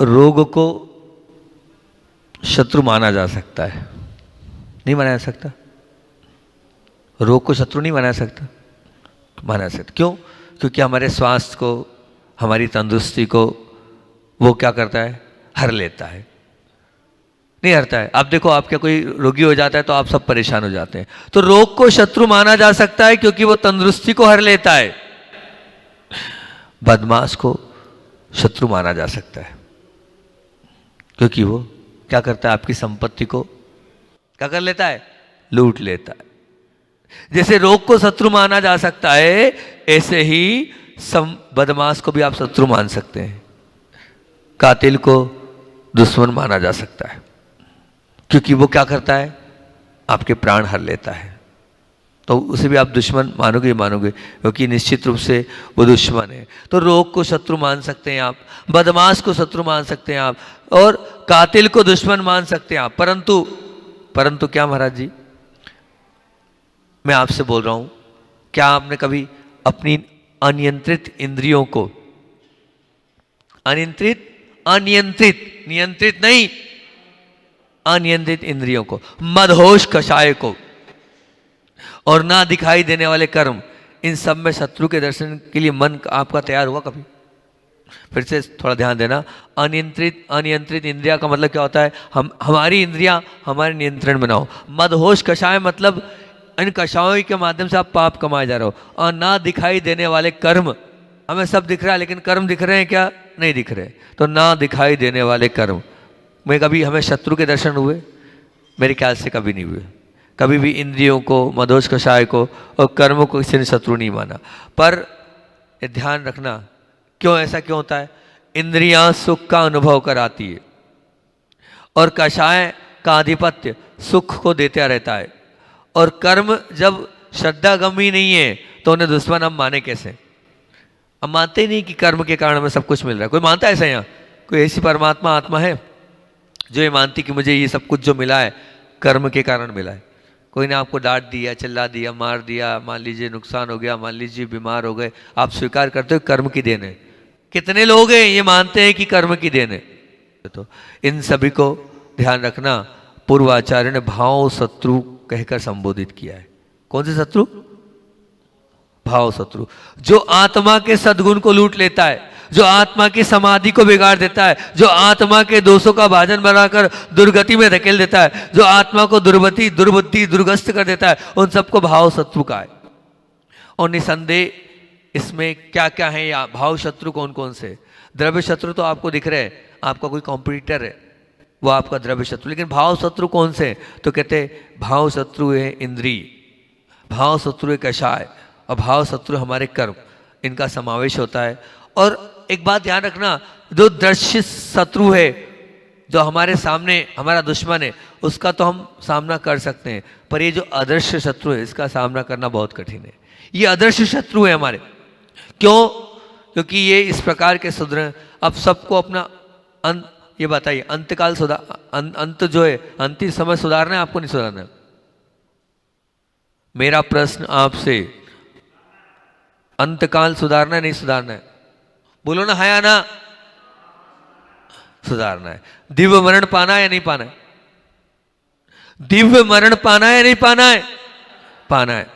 रोग को शत्रु माना जा सकता है? नहीं माना जा सकता। रोग को शत्रु नहीं माना जा सकता, माना जा सकता। क्यों? क्योंकि हमारे स्वास्थ्य को, हमारी तंदुरुस्ती को वो क्या करता है? हर लेता है। नहीं हरता है। आप देखो, आपका कोई रोगी हो जाता है तो आप सब परेशान हो जाते हैं। तो रोग को शत्रु माना जा सकता है क्योंकि वो तंदुरुस्ती को हर लेता है। बदमाश को शत्रु माना जा सकता है क्योंकि वो क्या करता है? आपकी संपत्ति को क्या कर लेता है? लूट लेता है। जैसे रोग को शत्रु माना जा सकता है, ऐसे ही बदमाश को भी आप शत्रु मान सकते हैं। कातिल को दुश्मन माना जा सकता है क्योंकि वो क्या करता है? आपके प्राण हर लेता है। तो उसे भी आप दुश्मन मानोगे ही मानोगे, क्योंकि निश्चित रूप से वो दुश्मन है। तो रोग को शत्रु मान सकते हैं आप, बदमाश को शत्रु मान सकते हैं आप, और कातिल को दुश्मन मान सकते हैं आप। परंतु क्या महाराज जी, मैं आपसे बोल रहा हूं, क्या आपने कभी अपनी अनियंत्रित इंद्रियों को, नियंत्रित नहीं, अनियंत्रित इंद्रियों को, मदहोश कषाय को, और ना दिखाई देने वाले कर्म, इन सब में शत्रु के दर्शन के लिए मन आपका तैयार हुआ कभी? फिर से थोड़ा ध्यान देना। अनियंत्रित इंद्रिया का मतलब क्या होता है? हमारी इंद्रियां हमारे नियंत्रण में ना हो। मदहोश कषाय मतलब इन कषायों के माध्यम से आप पाप कमाए जा रहे हो। और ना दिखाई देने वाले कर्म, हमें सब दिख रहा है लेकिन कर्म दिख रहे हैं क्या? नहीं दिख रहे। तो ना दिखाई देने वाले कर्म में कभी हमें शत्रु के दर्शन हुए? मेरे ख्याल से कभी नहीं हुए। कभी भी इंद्रियों को, मदहोश कषाय को और कर्मों को किसी ने शत्रु नहीं माना। पर ये ध्यान रखना, क्यों ऐसा क्यों होता है? इंद्रियां सुख का अनुभव कराती है और कषाय का आधिपत्य सुख को देता रहता है। और कर्म जब श्रद्धा गमी नहीं है तो उन्हें दुश्मन हम माने कैसे? हम मानते ही नहीं कि कर्म के कारण हमें सब कुछ मिल रहा है। कोई मानता है ऐसा? यहाँ कोई ऐसी परमात्मा आत्मा है जो ये मानती कि मुझे ये सब कुछ जो मिला है कर्म के कारण मिला है? कोई ने आपको डांट दिया, चिल्ला दिया, मार दिया, मान लीजिए नुकसान हो गया, मान लीजिए बीमार हो गए, आप स्वीकार करते हो कर्म की देन है? कितने लोग हैं ये मानते हैं कि कर्म की देन है? तो इन सभी को ध्यान रखना। पूर्वाचार्य ने भाव शत्रु कहकर संबोधित किया है। कौन से शत्रु? भाव शत्रु, जो आत्मा के सद्गुण को लूट लेता है, जो आत्मा की समाधि को बिगाड़ देता है, जो आत्मा के दोषों का भाजन बनाकर दुर्गति में धकेल देता है, जो आत्मा को दुर्बुद्धि दुर्गस्त कर देता है, उन सबको भाव शत्रु का है। और निसंदेह इसमें क्या क्या है या भाव शत्रु कौन कौन से? द्रव्य शत्रु तो आपको दिख रहे हैं, आपका कोई कॉम्पिटिटर है वो आपका द्रव्य शत्रु। लेकिन भाव शत्रु कौन से? तो कहते भाव शत्रु है इंद्रिय, भाव शत्रु है कषाय, और भाव शत्रु हमारे कर्म, इनका समावेश होता है। और एक बात ध्यान रखना, जो दृश्य शत्रु है, जो हमारे सामने हमारा दुश्मन है, उसका तो हम सामना कर सकते हैं, पर ये जो अदृश्य शत्रु है इसका सामना करना बहुत कठिन है। ये अदृश्य शत्रु है हमारे। क्यों? क्योंकि ये इस प्रकार के सुधर। अब सबको अपना ये बताइए, अंतकाल अंत जो है, अंतिम समय सुधारना है आपको? नहीं सुधारना है? मेरा प्रश्न आपसे, अंतकाल सुधारना है नहीं सुधारना है? बोलो ना, है या ना? सुधारना है। दिव्य मरण पाना है या नहीं पाना है? दिव्य मरण पाना है या नहीं पाना है? पाना है।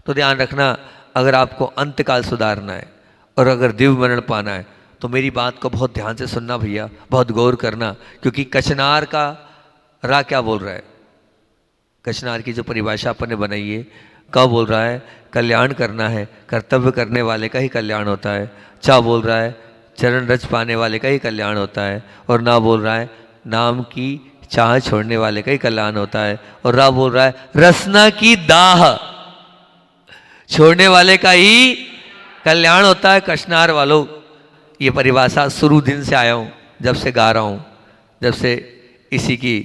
तो ध्यान रखना, अगर आपको अंतकाल सुधारना है और अगर दिव्य मरण पाना है तो मेरी बात को बहुत ध्यान से सुनना भैया, बहुत गौर करना। क्योंकि कचनार का रा क्या बोल रहा है? कचनार की जो परिभाषा अपन ने बनाई है, क्या बोल रहा है? कल्याण करना है, कर्तव्य करने वाले का ही कल्याण होता है। चा बोल रहा है चरण रज पाने वाले का ही कल्याण होता है। और ना बोल रहा है नाम की चाह छोड़ने वाले का ही कल्याण होता है। और रा बोल रहा है रसना की दाह छोड़ने वाले का ही कल्याण होता है। कचनार वालों, ये परिभाषा शुरू दिन से आया हूँ, जब से गा रहा हूँ, जब से इसी की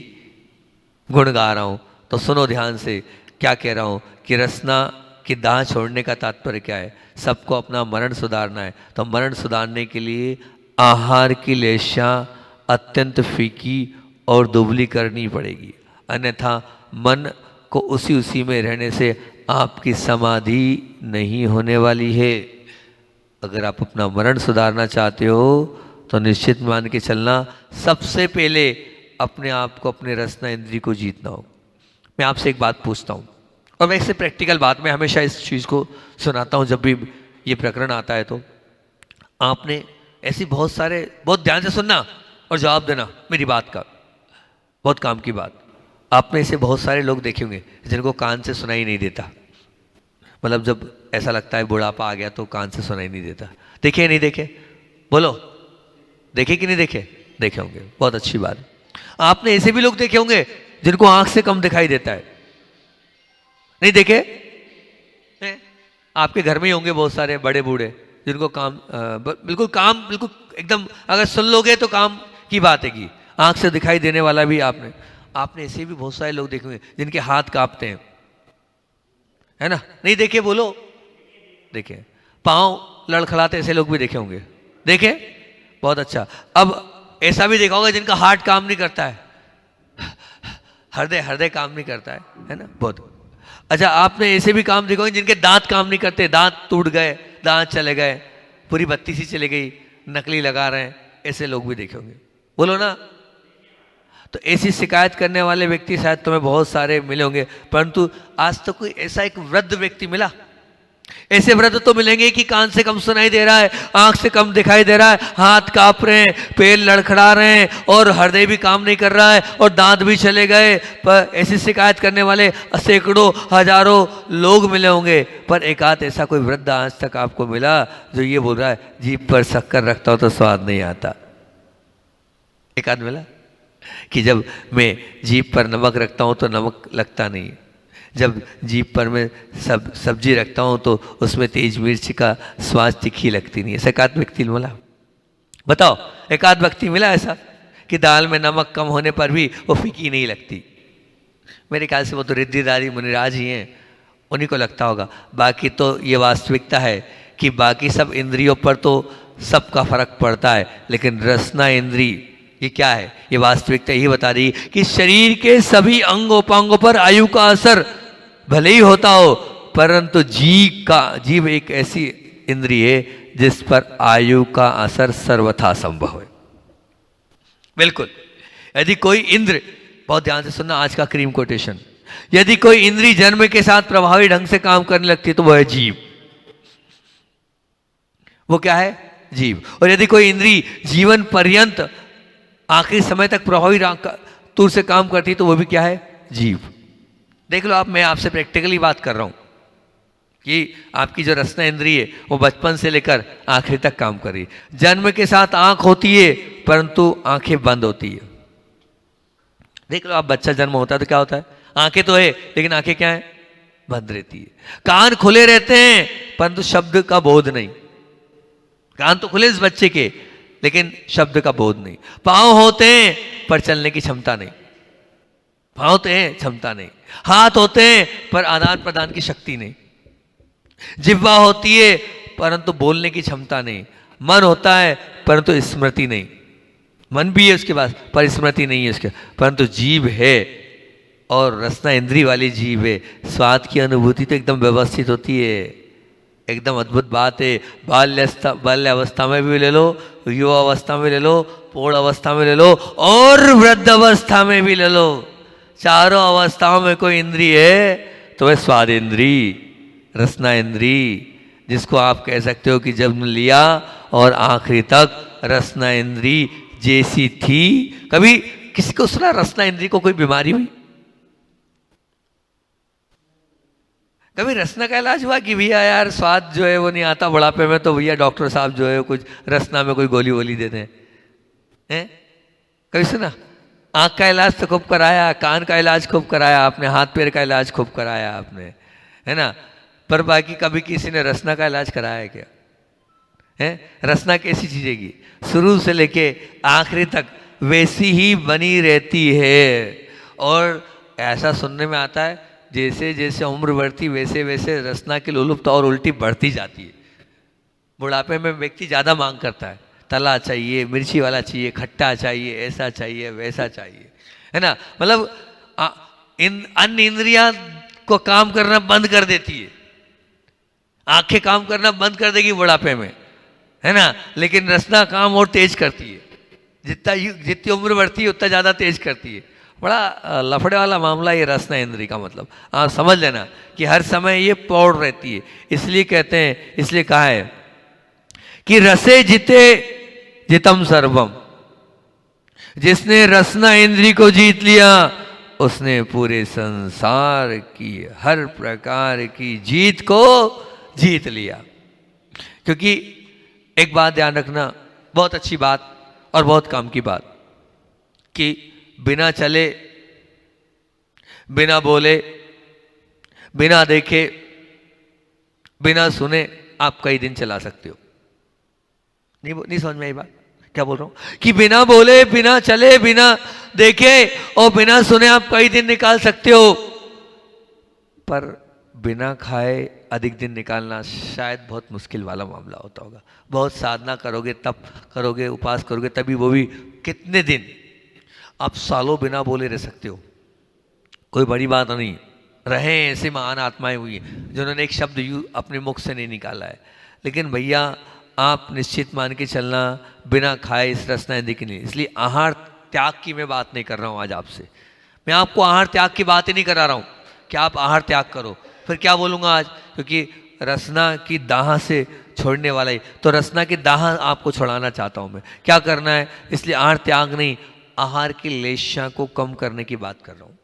गुण गा रहा हूँ। तो सुनो ध्यान से क्या कह रहा हूँ कि रसना की दाह छोड़ने का तात्पर्य क्या है? सबको अपना मरण सुधारना है। तो मरण सुधारने के लिए आहार की लेशा अत्यंत फीकी और दुबली करनी पड़ेगी, अन्यथा मन को उसी में रहने से आपकी समाधि नहीं होने वाली है। अगर आप अपना मरण सुधारना चाहते हो तो निश्चित मान के चलना सबसे पहले अपने आप को, अपने रसना इंद्रिय को जीतना हो। मैं आपसे एक बात पूछता हूँ, और वैसे प्रैक्टिकल बात मैं हमेशा इस चीज़ को सुनाता हूँ जब भी ये प्रकरण आता है। तो आपने ऐसी बहुत सारे, बहुत ध्यान से सुनना और जवाब देना मेरी बात का, बहुत काम की बात। आपने ऐसे बहुत सारे लोग देखे होंगे जिनको कान से सुनाई नहीं देता, मतलब जब ऐसा लगता है बुढ़ापा आ गया तो कान से सुनाई नहीं देता। देखे नहीं देखे? बोलो, देखे कि नहीं देखे? देखे होंगे, बहुत अच्छी बात। आपने ऐसे भी लोग देखे होंगे जिनको आंख से कम दिखाई देता है, नहीं देखे? आपके घर में ही होंगे बहुत सारे बड़े बूढ़े जिनको बिल्कुल एकदम, अगर सुन लोगे तो काम की बात है कि आंख से दिखाई देने वाला भी आपने ऐसे भी बहुत सारे लोग देखे होंगे जिनके हाथ कांपते हैं, है ना? नहीं देखे? बोलो, देखे। पांव लड़खड़ाते ऐसे लोग भी देखे होंगे, देखे? बहुत अच्छा। अब ऐसा भी देखा होगा जिनका हार्ट काम नहीं करता है, हृदय काम नहीं करता है ना? बहुत अच्छा। आपने ऐसे भी काम देखा होगा जिनके दांत काम नहीं करते, दांत टूट गए, दांत चले गए, पूरी बत्ती सी चली गई, नकली लगा रहे हैं, ऐसे लोग भी देखे होंगे। बोलो ना। तो ऐसी शिकायत करने वाले व्यक्ति शायद तुम्हें बहुत सारे मिले होंगे, परंतु आज तक कोई ऐसा एक वृद्ध व्यक्ति मिला? ऐसे वृद्ध तो मिलेंगे कि कान से कम सुनाई दे रहा है, आंख से कम दिखाई दे रहा है, हाथ कांप रहे हैं, पैर लड़खड़ा रहे हैं, और हृदय भी काम नहीं कर रहा है, और दांत भी चले गए। पर ऐसी शिकायत करने वाले सैकड़ों हजारों लोग मिले होंगे, पर एक आध ऐसा कोई वृद्ध आज तक आपको मिला जो ये बोल रहा है जीभ पर शक्कर रखता हो तो स्वाद नहीं आता? एक आध मिला कि जब मैं जीभ पर नमक रखता हूं तो नमक लगता नहीं, जब जीभ पर मैं सब्जी रखता हूं तो उसमें तेज मिर्च का स्वाद तीखी लगती नहीं? ऐसा एक आध व्यक्ति मिला? बताओ, एक आध व्यक्ति मिला ऐसा कि दाल में नमक कम होने पर भी वो फीकी नहीं लगती? मेरे ख्याल से वो तो रिद्धिदारी मुनिराज ही हैं, उन्हीं को लगता होगा। बाकी तो ये वास्तविकता है कि बाकी सब इंद्रियों पर तो सबका फर्क पड़ता है, लेकिन रसना इंद्रिय ये क्या है? ये वास्तविकता यही बता रही कि शरीर के सभी उपांगों पर आयु का असर भले ही होता हो, परंतु जीव एक ऐसी इंद्रिय है जिस पर आयु का असर सर्वथा संभव है। बिल्कुल। यदि कोई इंद्र, बहुत ध्यान से सुनना आज का क्रीम कोटेशन, यदि कोई इंद्री जन्म के साथ प्रभावी ढंग से काम करने लगती है तो वह है जीव। वो क्या है? जीव। और यदि कोई इंद्री जीवन पर्यंत आखिरी समय तक प्रभावी तौर से काम करती है तो वो भी क्या है? जीव। देख लो आप, मैं आपसे प्रैक्टिकली बात कर रहा हूं कि आपकी जो रसना इंद्रिय है वो बचपन से लेकर आखिरी तक काम कर रही है। जन्म के साथ आंख होती है परंतु आंखें बंद होती है। देख लो आप, बच्चा जन्म होता है तो क्या होता है? आंखें तो है लेकिन आंखें क्या है? बंद रहती है। कान खुले रहते हैं परंतु शब्द का बोध नहीं। कान तो खुले इस बच्चे के, लेकिन शब्द का बोध नहीं। पांव होते हैं पर चलने की क्षमता नहीं, पांव तो हैं, क्षमता नहीं। हाथ होते हैं पर आदान प्रदान की शक्ति नहीं। जिह्वा होती है परंतु बोलने की क्षमता नहीं। मन होता है परंतु स्मृति नहीं। मन भी है उसके पास पर स्मृति नहीं है उसके, परंतु जीव है, और रसना इंद्री वाली जीव है। स्वाद की अनुभूति तो एकदम व्यवस्थित होती है, एकदम अद्भुत बात है। बाल्य अवस्था में भी ले लो, युवा अवस्था में ले लो, पौड़ अवस्था में ले लो, और वृद्ध अवस्था में भी ले लो। चारों अवस्थाओं में कोई इंद्री है तो वह स्वाद इंद्री, रसना इंद्री, जिसको आप कह सकते हो कि जन्म लिया और आखिरी तक रसना इंद्री जैसी थी। कभी किसी को सुना रसना इंद्री को कोई बीमारी हुई? कभी रसना का इलाज हुआ कि भैया यार स्वाद जो है वो नहीं आता बुढ़ापे में, तो भैया डॉक्टर साहब जो है कुछ रसना में कोई गोली वोली देते हैं? कभी सुना? आंख का इलाज तो खूब कराया, कान का इलाज खूब कराया आपने, हाथ पैर का इलाज खूब कराया आपने, है ना? पर बाकी कभी किसी ने रसना का इलाज कराया क्या? है? रसना कैसी चीज है कि शुरू से लेके आखिरी तक वैसी ही बनी रहती है। और ऐसा सुनने में आता है जैसे जैसे उम्र बढ़ती वैसे वैसे रसना की लोलुपता और उल्टी बढ़ती जाती है। बुढ़ापे में व्यक्ति ज़्यादा मांग करता है, तला चाहिए, मिर्ची वाला चाहिए, खट्टा चाहिए, ऐसा चाहिए, वैसा चाहिए, है ना? मतलब इन अन्य इंद्रियां को काम करना बंद कर देती है। आंखें काम करना बंद कर देगी बुढ़ापे में, है ना, लेकिन रसना काम और तेज करती है, जितनी उम्र बढ़ती है उतना ज़्यादा तेज करती है। बड़ा लफड़े वाला मामला ये रसना इंद्री का, मतलब आप समझ लेना कि हर समय ये प्रौढ़ रहती है। इसलिए कहते हैं, इसलिए कहा है कि रसे जिते जितम सर्वम, जिसने रसना इंद्री को जीत लिया उसने पूरे संसार की हर प्रकार की जीत को जीत लिया। क्योंकि एक बात ध्यान रखना, बहुत अच्छी बात और बहुत काम की बात, कि बिना चले, बिना बोले, बिना देखे, बिना सुने आप कई दिन चला सकते हो। नहीं समझ में आई बात क्या बोल रहा हूं? कि बिना बोले, बिना चले, बिना देखे और बिना सुने आप कई दिन निकाल सकते हो, पर बिना खाए अधिक दिन निकालना शायद बहुत मुश्किल वाला मामला होता होगा। बहुत साधना करोगे, तप करोगे, उपास करोगे, तभी वो भी कितने दिन, आप सालों बिना बोले रह सकते हो, कोई बड़ी बात नहीं। रहे ऐसे महान आत्माएं हुई हैं जिन्होंने एक शब्द अपने मुख से नहीं निकाला है। लेकिन भैया आप निश्चित मान के चलना, बिना खाए इस रसना इंद्री की नहीं। इसलिए आहार त्याग की मैं बात नहीं कर रहा हूँ आज आपसे, मैं आपको आहार त्याग की बात ही नहीं करा रहा हूँ कि आप आहार त्याग करो। फिर क्या बोलूँगा आज, क्योंकि रसना की दाह से छोड़ने वाला ही तो, रसना की दाह आपको छुड़ाना चाहता हूँ मैं। क्या करना है, इसलिए आहार त्याग नहीं, आहार की लेशा को कम करने की बात कर रहा हूँ।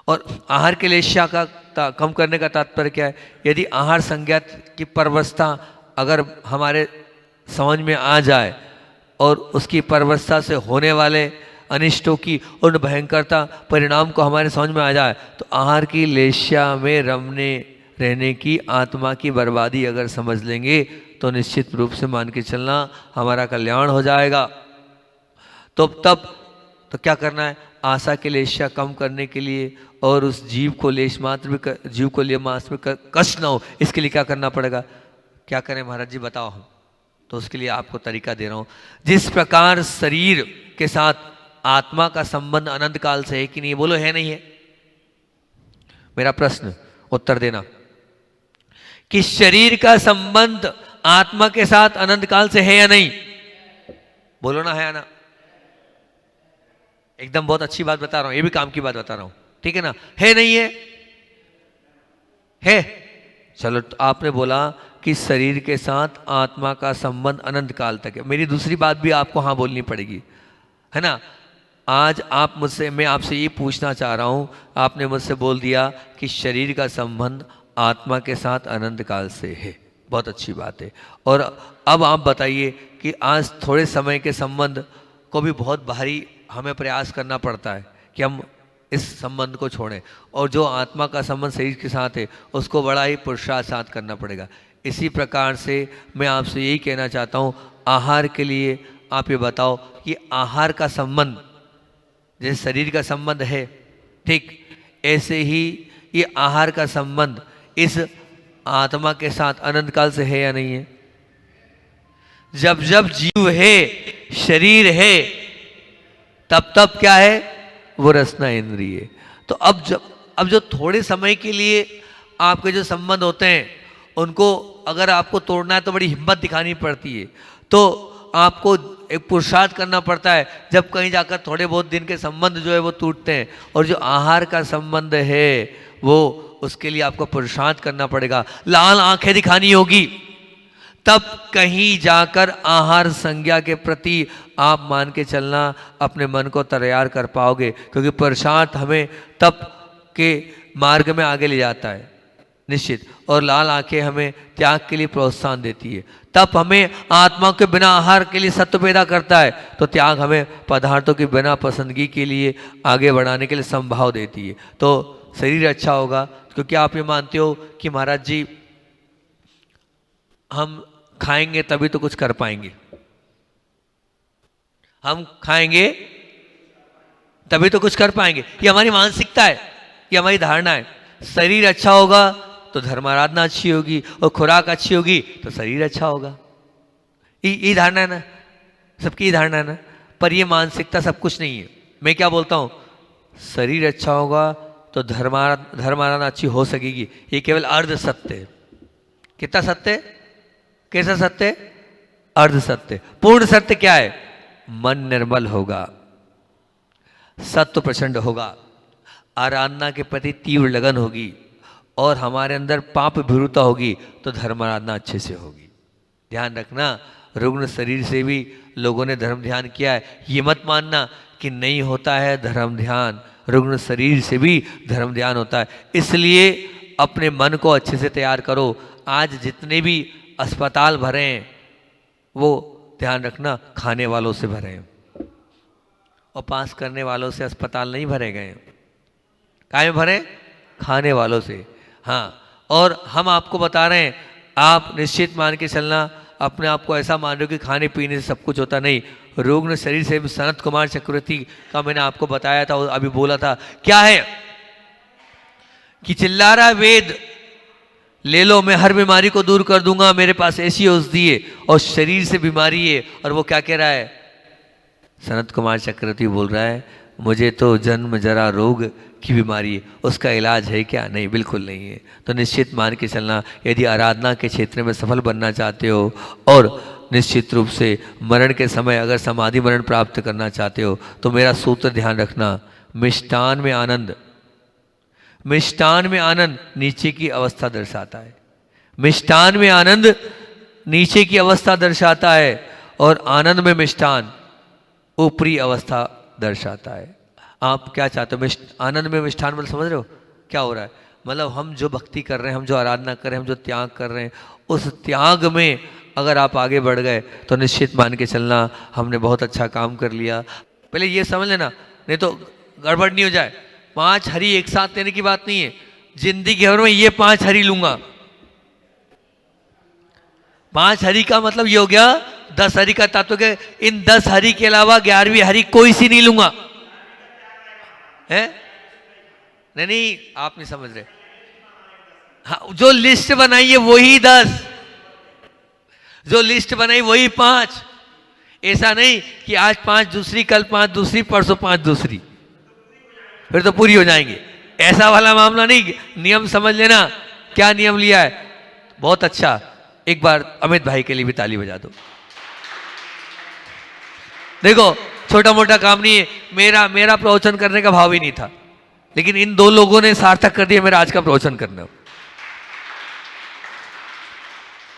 और आहार की लेशा का कम करने का तात्पर्य क्या है? यदि आहार संज्ञा की परवस्था अगर हमारे समझ में आ जाए और उसकी परवस्था से होने वाले अनिष्टों की उन भयंकरता परिणाम को हमारे समझ में आ जाए, तो आहार की लेशा में रमने रहने की आत्मा की बर्बादी अगर समझ लेंगे तो निश्चित रूप से मान के चलना हमारा कल्याण हो जाएगा। तो तब तो क्या करना है, आशा की लेशा कम करने के लिए और उस जीव को लेश मात्र भी जीव को लिए मात्र में कष्ट ना हो, इसके लिए क्या करना पड़ेगा? क्या करें महाराज जी बताओ हम? तो उसके लिए आपको तरीका दे रहा हूं। जिस प्रकार शरीर के साथ आत्मा का संबंध अनंत काल से है कि नहीं, बोलो है नहीं है? मेरा प्रश्न उत्तर देना कि शरीर का संबंध आत्मा के साथ अनंत काल से है या नहीं? बोलो ना, है या ना? एकदम बहुत अच्छी बात बता रहा हूं, ये भी काम की बात बता रहा हूं, ठीक है ना? है नहीं है? है। चलो, तो आपने बोला कि शरीर के साथ आत्मा का संबंध अनंत काल तक है। मेरी दूसरी बात भी आपको हाँ बोलनी पड़ेगी, है ना? आज आप मुझसे, मैं आपसे ये पूछना चाह रहा हूं, आपने मुझसे बोल दिया कि शरीर का संबंध आत्मा के साथ अनंत काल से है, बहुत अच्छी बात है। और अब आप बताइए कि आज थोड़े समय के संबंध को भी बहुत भारी हमें प्रयास करना पड़ता है कि हम इस संबंध को छोड़ें, और जो आत्मा का संबंध शरीर के साथ है उसको बड़ा ही पुरुषार्थ साथ करना पड़ेगा। इसी प्रकार से मैं आपसे यही कहना चाहता हूँ, आहार के लिए आप ये बताओ कि आहार का संबंध जैसे शरीर का संबंध है, ठीक ऐसे ही ये आहार का संबंध इस आत्मा के साथ अनंत काल से है या नहीं है? जब जब जीव है, शरीर है, तब तब क्या है? वो रसना इंद्रिय। तो अब जो थोड़े समय के लिए आपके जो संबंध होते हैं उनको अगर आपको तोड़ना है तो बड़ी हिम्मत दिखानी पड़ती है, तो आपको एक पुरुषार्थ करना पड़ता है। जब कहीं जाकर थोड़े बहुत दिन के संबंध जो है वो टूटते हैं, और जो आहार का संबंध है वो उसके लिए आपको पुरुषार्थ करना पड़ेगा, लाल आंखें दिखानी होगी, तब कहीं जाकर आहार संज्ञा के प्रति आप मान के चलना अपने मन को तैयार कर पाओगे। क्योंकि पुरुषार्थ हमें तप के मार्ग में आगे ले जाता है निश्चित, और लाल आंखें हमें त्याग के लिए प्रोत्साहन देती है। तप हमें आत्मा के बिना आहार के लिए सत्व पैदा करता है, तो त्याग हमें पदार्थों के बिना पसंदगी के लिए आगे बढ़ाने के लिए संभाव देती है। तो शरीर अच्छा होगा, क्योंकि आप ये मानते हो कि महाराज जी हम खाएंगे तभी तो कुछ कर पाएंगे, हम खाएंगे तभी तो कुछ कर पाएंगे, ये हमारी मानसिकता है, ये हमारी धारणा है। शरीर अच्छा होगा तो धर्माराधना अच्छी होगी, और खुराक अच्छी होगी तो शरीर अच्छा होगा। ये धारणा है ना, सबकी ये धारणा है ना, पर ये मानसिकता सब कुछ नहीं है। मैं क्या बोलता हूँ, शरीर अच्छा होगा तो धर्माराधना अच्छी हो सकेगी, ये केवल अर्ध सत्य है। कितना सत्य है? कैसा सत्य? अर्ध सत्य। पूर्ण सत्य क्या है? मन निर्मल होगा, सत्व प्रचंड होगा, आराधना के प्रति तीव्र लगन होगी और हमारे अंदर पाप भीरुता होगी तो धर्म आराधना अच्छे से होगी। ध्यान रखना, रुग्ण शरीर से भी लोगों ने धर्म ध्यान किया है। ये मत मानना कि नहीं होता है धर्म ध्यान, रुग्ण शरीर से भी धर्म ध्यान होता है। इसलिए अपने मन को अच्छे से तैयार करो। आज जितने भी अस्पताल भरे हैं वो ध्यान रखना खाने वालों से भरे हैं और पास करने वालों से अस्पताल नहीं भरे गए। काहे में भरे? खाने वालों से। हाँ, और हम आपको बता रहे हैं, आप निश्चित मान के चलना, अपने आप को ऐसा मान रहे हो कि खाने पीने से सब कुछ होता नहीं। रुग्ण शरीर से सनत कुमार चक्रवर्ती का मैंने आपको बताया था, अभी बोला था क्या है कि चिल्ला रहा वेद, ले लो मैं हर बीमारी को दूर कर दूंगा, मेरे पास ऐसी औषधि है और शरीर से बीमारी है। और वो क्या कह रहा है? सनत कुमार चक्रवर्ती बोल रहा है मुझे तो जन्म जरा रोग की बीमारी है, उसका इलाज है क्या? नहीं, बिल्कुल नहीं है। तो निश्चित मान के चलना, यदि आराधना के क्षेत्र में सफल बनना चाहते हो और निश्चित रूप से मरण के समय अगर समाधि मरण प्राप्त करना चाहते हो तो मेरा सूत्र ध्यान रखना, मिष्टान में आनंद, मिष्टान में आनंद नीचे की अवस्था दर्शाता है। मिष्टान में आनंद नीचे की अवस्था दर्शाता है और आनंद में मिष्टान ऊपरी अवस्था दर्शाता है। आप क्या चाहते हो? आनंद में मिष्ठान मतलब समझ रहे हो क्या हो रहा है? मतलब हम जो भक्ति कर रहे हैं, हम जो आराधना कर रहे हैं, हम जो त्याग कर रहे हैं, उस त्याग में अगर आप आगे बढ़ गए तो निश्चित मान के चलना हमने बहुत अच्छा काम कर लिया। पहले ये समझ लेना, नहीं तो गड़बड़ नहीं हो जाए। 5 हरी एक साथ लेने की बात नहीं है, जिंदगी भर में ये 5 हरी लूंगा। 5 हरी का मतलब ये हो गया 10 हरी का तत्व के, इन 10 हरी के अलावा 11वीं हरी कोई सी नहीं लूंगा। है? नहीं, आप नहीं समझ रहे। हाँ, जो लिस्ट बनाई है वही 10, जो लिस्ट बनाई वही 5। ऐसा नहीं कि आज 5 दूसरी, कल 5 दूसरी, परसों 5 दूसरी, फिर तो पूरी हो जाएंगे। ऐसा वाला मामला नहीं। नियम समझ लेना, क्या नियम लिया है। बहुत अच्छा, एक बार अमित भाई के लिए भी ताली बजा दो। देखो, छोटा मोटा काम नहीं है। मेरा प्रवचन करने का भाव ही नहीं था, लेकिन इन 2 लोगों ने सार्थक कर दिया मेरा आज का प्रवचन करना।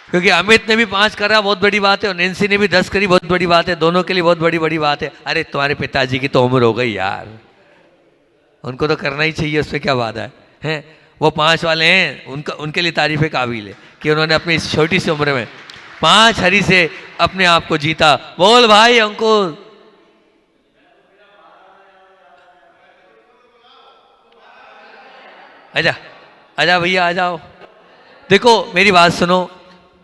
क्योंकि अमित ने भी 5 करा, बहुत बड़ी बात है, और नैन्सी ने भी 10 करी, बहुत बड़ी बात है। दोनों के लिए बहुत बड़ी बात है। अरे तुम्हारे पिताजी की तो उम्र हो गई यार, उनको तो करना ही चाहिए, उसमें क्या बात है? वो 5 वाले हैं, उनके लिए तारीफ़ काबिल है कि उन्होंने अपनी इस छोटी सी उम्र में 5 हरी से अपने आप को जीता। बोल भाई अंकुर। आजा आजा भैया आ जाओ। देखो मेरी बात सुनो,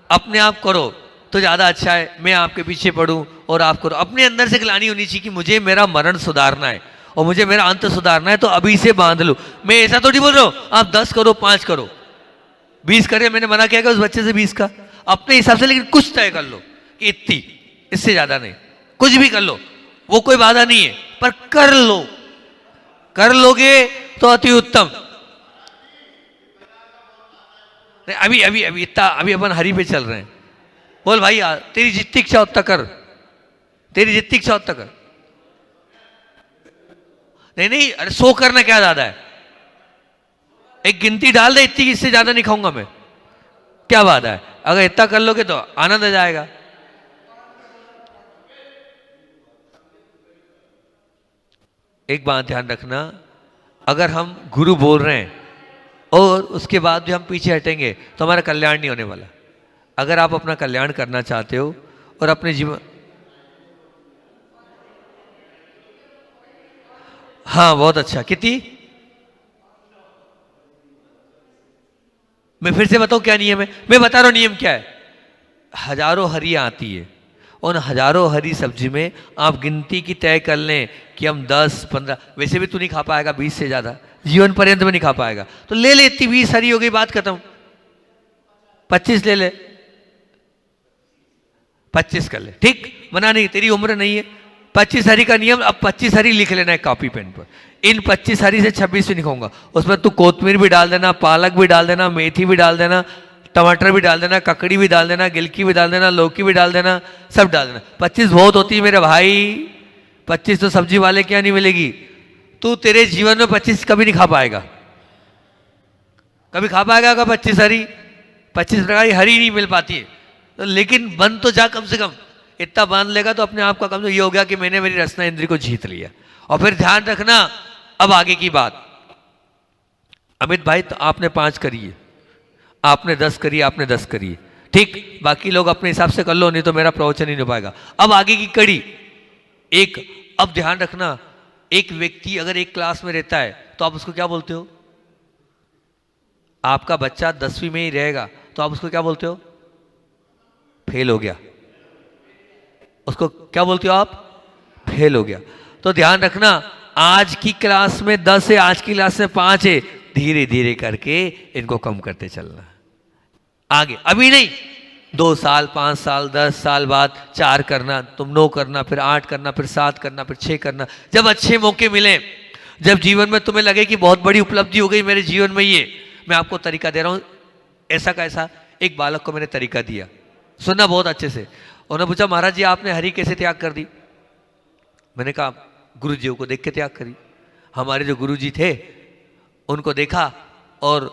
अपने आप करो तो ज़्यादा अच्छा है। मैं आपके पीछे पढ़ूं और आप करो। अपने अंदर से ग्लानि होनी चाहिए कि मुझे मेरा मरण सुधारना है और मुझे मेरा अंत सुधारना है, तो अभी से बांध लो। मैं ऐसा तो नहीं बोल रहा हूँ आप 10 करो, 5 करो, 20 करे। मैंने मना किया उस बच्चे से 20 का, अपने हिसाब से, लेकिन कुछ तय कर लो कि इतनी, इससे ज़्यादा नहीं। कुछ भी कर लो, वो कोई बाधा नहीं है, पर कर लो। कर लोगे तो अति उत्तम। अभी अभी अभी इतना, अभी अपन हरी पे चल रहे हैं। बोल भाई तेरी जितनी इच्छा उतना कर, तेरी जितनी इच्छा उतना कर। नहीं, अरे 100 करना क्या ज्यादा है? एक गिनती डाल दे, इतनी, इससे ज्यादा नहीं खाऊंगा मैं, क्या बात है? अगर इतना कर लोगे तो आनंद आ जाएगा। एक बात ध्यान रखना, अगर हम गुरु बोल रहे हैं और उसके बाद भी हम पीछे हटेंगे तो हमारा कल्याण नहीं होने वाला। अगर आप अपना कल्याण करना चाहते हो और अपने जीवन, हाँ बहुत अच्छा। कितनी? मैं फिर से बताऊं क्या नियम है? मैं बता रहा हूं नियम क्या है। हजारों हरियां आती है, उन हजारों हरी सब्जी में आप गिनती की तय कर लें कि हम 10, 15, वैसे भी तू नहीं खा पाएगा 20 से ज्यादा, जीवन पर्यंत में नहीं खा पाएगा, तो ले ले इतनी। 20 हरी हो गई, बात खत्म। 25 ले ले, 25 कर ले, ठीक। मना नहीं, तेरी उम्र नहीं है। 25 हरी का नियम, अब 25 हरी लिख लेना है कॉपी पेन पर। इन 25 हरी से 26 भी नहीं खाऊंगा। उसमें तू कोतमीर भी डाल देना, पालक भी डाल देना, मेथी भी डाल देना, टमाटर भी डाल देना, ककड़ी भी डाल देना, गिलकी भी डाल देना, लौकी भी डाल देना, सब डाल देना। 25 बहुत होती है मेरे भाई, 25 तो सब्जी वाले क्या नहीं मिलेगी। तू तेरे जीवन में 25 कभी नहीं खा पाएगा, कभी खा पाएगा का 25 हरी, 25 प्रकार की हरी नहीं मिल पाती है। तो लेकिन बन तो जा, कम से कम इतना बांध लेगा तो अपने आप का कम से ये हो गया कि मैंने मेरी रसना इंद्री को जीत लिया। और फिर ध्यान रखना, अब आगे की बात। अमित भाई तो आपने 5 करी है, आपने 10 करी, आपने 10 करी है, ठीक, बाकी लोग अपने हिसाब से कर लो, नहीं तो मेरा प्रवचन ही नहीं हो पाएगा। अब आगे की कड़ी एक। अब ध्यान रखना, एक व्यक्ति अगर एक क्लास में रहता है तो आप उसको क्या बोलते हो? आपका बच्चा 10वीं में ही रहेगा तो आप उसको क्या बोलते हो? फेल हो गया। उसको क्या बोलते हो आप? फेल हो गया। तो ध्यान रखना, आज की क्लास में 10 है, आज की क्लास में 5 है, धीरे धीरे करके इनको कम करते चलना आगे। अभी नहीं, 2 साल, 5 साल, 10 साल बाद 4 करना, तुम 9 करना, फिर 8 करना, फिर 7 करना, फिर 6 करना। जब अच्छे मौके मिले, जब जीवन में तुम्हें लगे कि बहुत बड़ी उपलब्धि हो गई मेरे जीवन में, ये मैं आपको तरीका दे रहा हूं। ऐसा कैसा? एक बालक को मैंने तरीका दिया, सुनना बहुत अच्छे से। उन्होंने पूछा, महाराज जी आपने हरी कैसे त्याग कर दी? मैंने कहा, गुरु जी को देख के त्याग करी। हमारे जो गुरु जी थे उनको देखा और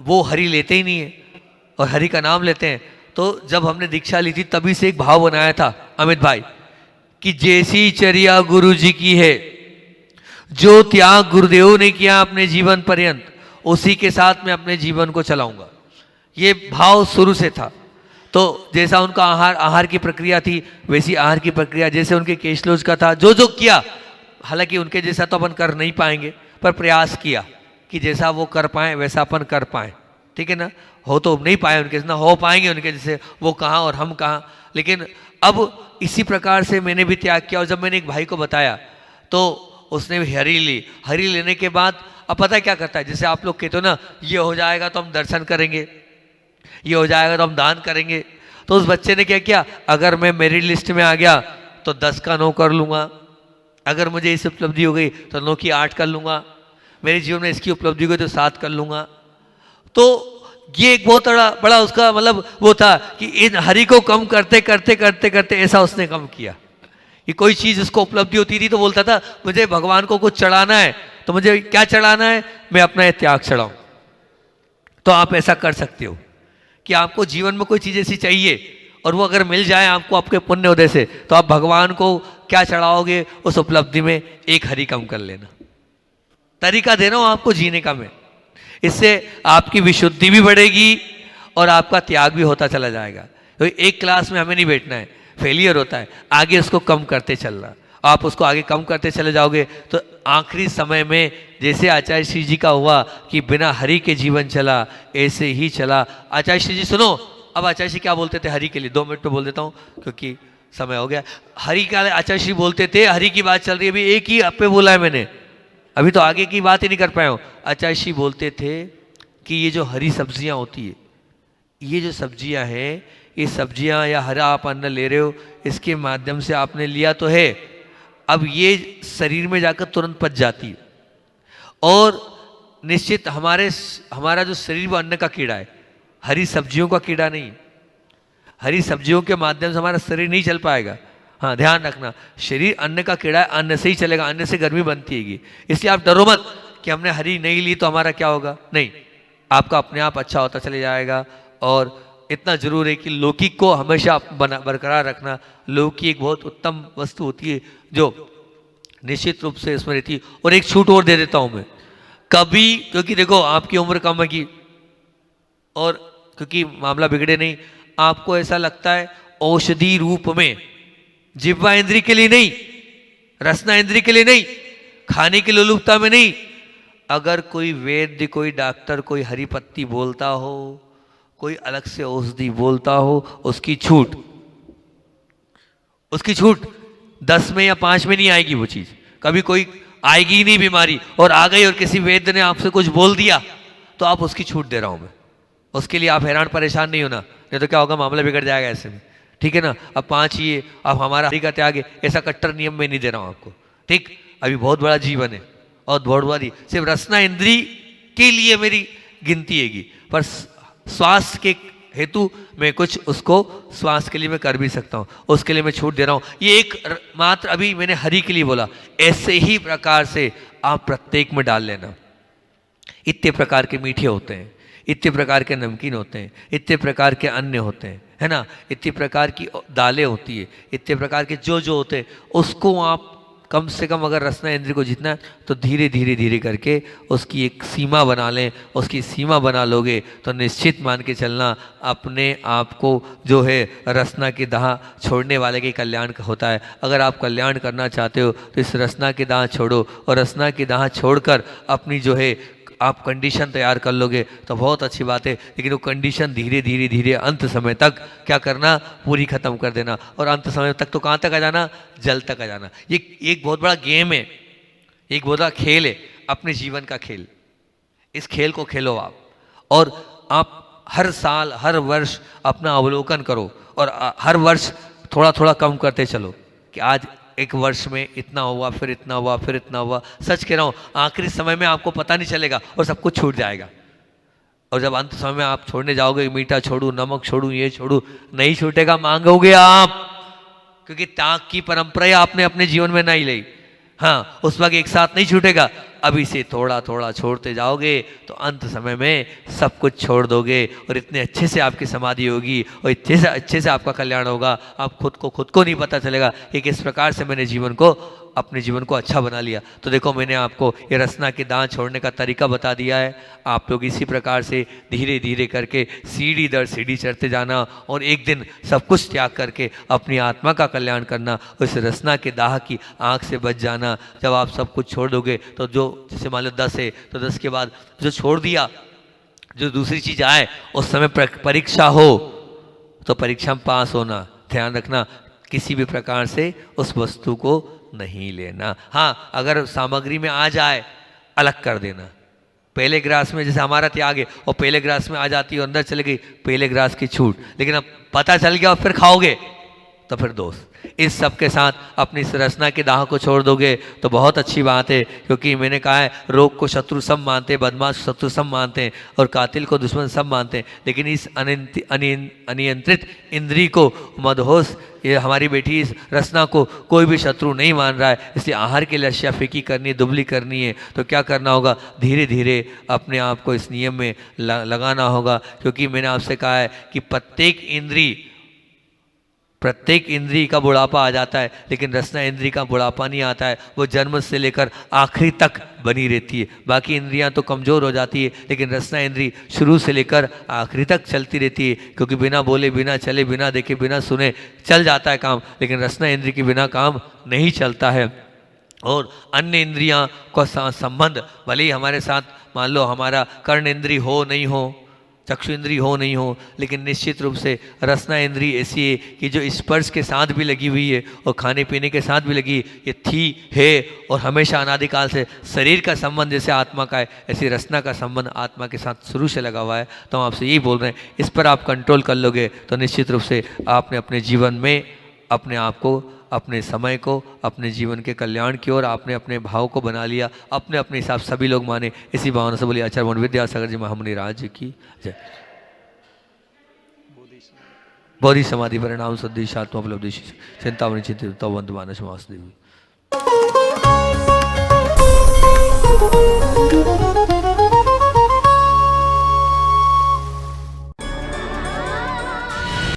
वो हरी लेते ही नहीं है और हरि का नाम लेते हैं। तो जब हमने दीक्षा ली थी तभी से एक भाव बनाया था अमित भाई कि जैसी चर्या गुरु जी की है, जो त्याग गुरुदेव ने किया अपने जीवन पर्यंत, उसी के साथ मैं अपने जीवन को चलाऊंगा। ये भाव शुरू से था। तो जैसा उनका आहार की प्रक्रिया थी वैसी आहार की प्रक्रिया, जैसे उनके केशलोज का था, जो जो किया, हालांकि उनके जैसा तो अपन कर नहीं पाएंगे, पर प्रयास किया कि जैसा वो कर पाए वैसा अपन कर पाए, ठीक है ना। हो तो नहीं पाए उनके जैसे, ना हो पाएंगे उनके जैसे, वो कहाँ और हम कहाँ। लेकिन अब इसी प्रकार से मैंने भी त्याग किया। और जब मैंने एक भाई को बताया तो उसने भी हरी ली। हरी लेने के बाद अब पता क्या करता है, जैसे आप लोग कहते हो ना, ये हो जाएगा तो हम दर्शन करेंगे, ये हो जाएगा तो हम दान करेंगे। तो उस बच्चे ने क्या किया, अगर मैं मेरिट लिस्ट में आ गया तो 10 का 9 कर लूंगा, अगर मुझे इस उपलब्धि हो गई तो 9 की 8 कर लूंगा, मेरे जीवन में इसकी उपलब्धि हो गई तो 7 कर लूंगा। तो ये एक बहुत बड़ा उसका मतलब वो था कि इन हरि को कम करते करते करते करते ऐसा उसने कम किया कि कोई चीज उसको उपलब्धि होती थी तो बोलता था मुझे भगवान को कुछ चढ़ाना है, तो मुझे क्या चढ़ाना है, मैं अपना ये त्याग चढ़ाऊं। तो आप ऐसा कर सकते हो कि आपको जीवन में कोई चीज ऐसी चाहिए और वो अगर मिल जाए आपको आपके पुण्य उदय से, तो आप भगवान को क्या चढ़ाओगे, उस उपलब्धि में एक हरि कम कर लेना। तरीका दे रहा हूं आपको जीने का मैं। इससे आपकी विशुद्धि भी बढ़ेगी और आपका त्याग भी होता चला जाएगा। तो एक क्लास में हमें नहीं बैठना है, फेलियर होता है, आगे उसको कम करते चलना। आप उसको आगे कम करते चले जाओगे तो आखिरी समय में जैसे आचार्य श्री जी का हुआ कि बिना हरि के जीवन चला, ऐसे ही चला। आचार्य श्री जी सुनो, अब आचार्य श्री क्या बोलते थे हरि के लिए, 2 मिनट में बोल देता हूँ क्योंकि समय हो गया। हरि का आचार्य श्री बोलते थे, हरि की बात चल रही है, अभी एक ही पे बोला है मैंने, अभी तो आगे की बात ही नहीं कर पाया हूँ। आचार्य श्री बोलते थे कि ये जो हरी सब्जियां होती है, ये जो सब्जियां हैं, ये सब्जियां या हरा आप अन्न ले रहे हो, इसके माध्यम से आपने लिया तो है, अब ये शरीर में जाकर तुरंत पच जाती है और निश्चित हमारा जो शरीर वो अन्न का कीड़ा है, हरी सब्जियों का कीड़ा नहीं। हरी सब्जियों के माध्यम से हमारा शरीर नहीं चल पाएगा। हाँ, ध्यान रखना, शरीर अन्न का कीड़ा है, अन्न से ही चलेगा, अन्न से गर्मी बनती हैगी। इसलिए आप डरो मत कि हमने हरी नहीं ली तो हमारा क्या होगा, नहीं, आपका अपने आप अच्छा होता चले जाएगा। और इतना जरूर है कि लौकी को हमेशा बरकरार रखना। लौकी एक बहुत उत्तम वस्तु होती है जो निश्चित रूप से इसमें रहती है। और एक छूट और दे देता हूं मैं, कभी, क्योंकि देखो आपकी उम्र कम है की और क्योंकि मामला बिगड़े नहीं, आपको ऐसा लगता है औषधि रूप में, जिह्वा इंद्री के लिए नहीं, रसना इंद्री के लिए नहीं, खाने की लोलुपता में नहीं, अगर कोई वैद्य, कोई डॉक्टर, कोई हरी पत्ती बोलता हो, कोई अलग से औषधि बोलता हो, उसकी छूट 10 में या 5 में नहीं आएगी वो चीज, कभी कोई आएगी ही नहीं बीमारी, और आ गई और किसी वैद्य ने आपसे कुछ बोल दिया तो आप उसकी छूट दे रहा हूं मैं। उसके लिए आप हैरान परेशान नहीं होना, नहीं तो क्या होगा, मामला बिगड़ जाएगा ऐसे में, ठीक है ना। अब 5 ही है, अब हमारा हरि का त्याग है, ऐसा कट्टर नियम में नहीं दे रहा हूं आपको, ठीक। अभी बहुत बड़ा जीवन है और बहुत बड़ी सिर्फ रसना इंद्री के लिए मेरी गिनती हैगी, पर स्वास्थ्य के हेतु मैं कुछ उसको श्वास के लिए मैं कर भी सकता हूँ, उसके लिए मैं छूट दे रहा हूँ। ये एक मात्र अभी मैंने हरि के लिए बोला, ऐसे ही प्रकार से आप प्रत्येक में डाल लेना। इतने प्रकार के मीठे होते हैं, इतने प्रकार के नमकीन होते हैं, इतने प्रकार के अन्न होते हैं, है ना, इतनी प्रकार की दालें होती है, इतने प्रकार के जो जो होते हैं, उसको आप कम से कम अगर रसना इंद्रिय को जीतना है तो धीरे धीरे धीरे करके उसकी एक सीमा बना लें। उसकी सीमा बना लोगे तो निश्चित मान के चलना अपने आप को जो है रसना की दाह छोड़ने वाले के कल्याण होता है। अगर आप कल्याण करना चाहते हो तो इस रसना की दाह छोड़ो, और रसना की दाह छोड़कर अपनी जो है आप कंडीशन तैयार कर लोगे तो बहुत अच्छी बात है। लेकिन वो कंडीशन धीरे धीरे धीरे अंत समय तक क्या करना, पूरी खत्म कर देना। और अंत समय तक तो कहाँ तक आ जाना, जल तक आ जाना। ये एक बहुत बड़ा गेम है, एक बहुत बड़ा खेल है, अपने जीवन का खेल। इस खेल को खेलो आप, और आप हर साल हर वर्ष अपना अवलोकन करो, और हर वर्ष थोड़ा थोड़ा कम करते चलो कि आज एक वर्ष में इतना हुआ, फिर इतना हुआ, फिर इतना हुआ। सच कह रहा हूँ, आखिरी समय में आपको पता नहीं चलेगा और सब कुछ छूट जाएगा। और जब अंत समय में आप छोड़ने जाओगे, मीठा छोड़ू, नमक छोड़ू, ये छोड़ू, नहीं छूटेगा, मांगोगे आप, क्योंकि त्याग की परंपरा आपने अपने जीवन में नहीं ली। हाँ, उस वक्त एक साथ नहीं छूटेगा, अभी से थोड़ा थोड़ा छोड़ते जाओगे तो अंत समय में सब कुछ छोड़ दोगे, और इतने अच्छे से आपकी समाधि होगी, और इतने से अच्छे से आपका कल्याण होगा, आप खुद को नहीं पता चलेगा कि किस प्रकार से मैंने अपने जीवन को अच्छा बना लिया। तो देखो, मैंने आपको ये रसना की दाह छोड़ने का तरीका बता दिया है। आप लोग इसी प्रकार से धीरे धीरे करके सीढ़ी दर सीढ़ी चढ़ते जाना, और एक दिन सब कुछ त्याग करके अपनी आत्मा का कल्याण करना, उस रसना के दाह की आँख से बच जाना। जब आप सब कुछ छोड़ दोगे तो जो, जैसे मान लो 10 है तो 10 के बाद जो छोड़ दिया, जो दूसरी चीज़ आए, उस समय परीक्षा हो तो परीक्षा में पास होना। ध्यान रखना, किसी भी प्रकार से उस वस्तु को नहीं लेना। हाँ, अगर सामग्री में आ जाए अलग कर देना। पहले ग्रास में जैसे हमारा त्याग है, और पहले ग्रास में आ जाती है, अंदर चले गई, पहले ग्रास की छूट, लेकिन अब पता चल गया और फिर खाओगे तो फिर दोष। इस सब के साथ अपनी इस रसना की दाह को छोड़ दोगे तो बहुत अच्छी बात है, क्योंकि मैंने कहा है, रोग को शत्रु सब मानते हैं, बदमाश शत्रु सब मानते हैं, और कातिल को दुश्मन सब मानते हैं, लेकिन इस अनियंत्रित इंद्री को, मदहोश, ये हमारी बेटी इस रसना को कोई भी शत्रु नहीं मान रहा है। इसलिए आहार के लिए अशिया फीकी करनी है, दुबली करनी है, तो क्या करना होगा, धीरे धीरे अपने आप को इस नियम में लगाना होगा। क्योंकि मैंने आपसे कहा है कि प्रत्येक इंद्री का बुढ़ापा आ जाता है, लेकिन रसना इंद्री का बुढ़ापा नहीं आता है। वो जन्म से लेकर आखिरी तक बनी रहती है। बाकी इंद्रियां तो कमज़ोर हो जाती है, लेकिन रसना इंद्री शुरू से लेकर आखिरी तक चलती रहती है, क्योंकि बिना बोले, बिना चले, बिना देखे, बिना सुने चल जाता है काम, लेकिन रसना इंद्री के बिना काम नहीं चलता है। और अन्य इंद्रियां का संबंध भले ही हमारे साथ, मान लो हमारा कर्ण इंद्री हो नहीं हो, चक्षु इंद्री हो नहीं हो, लेकिन निश्चित रूप से रसना इंद्री ऐसी है कि जो स्पर्श के साथ भी लगी हुई है और खाने पीने के साथ भी लगी, ये थी, है, और हमेशा अनादिकाल से शरीर का संबंध जैसे आत्मा का है, ऐसी रसना का संबंध आत्मा के साथ शुरू से लगा हुआ है। तो हम आपसे यही बोल रहे हैं, इस पर आप कंट्रोल कर लोगे तो निश्चित रूप से आपने अपने जीवन में अपने आप को, अपने समय को, अपने जीवन के कल्याण की ओर आपने अपने भाव को बना लिया। अपने अपने हिसाब सभी लोग माने, इसी भावना से बोलिए आचार्य मोहन विद्यासागर जी महामुनि राज की जय। बोधि समाधि परिणाम सदृश आत्मोपलब्धि चिंतामणि चिंतित मानस वासुदेवी।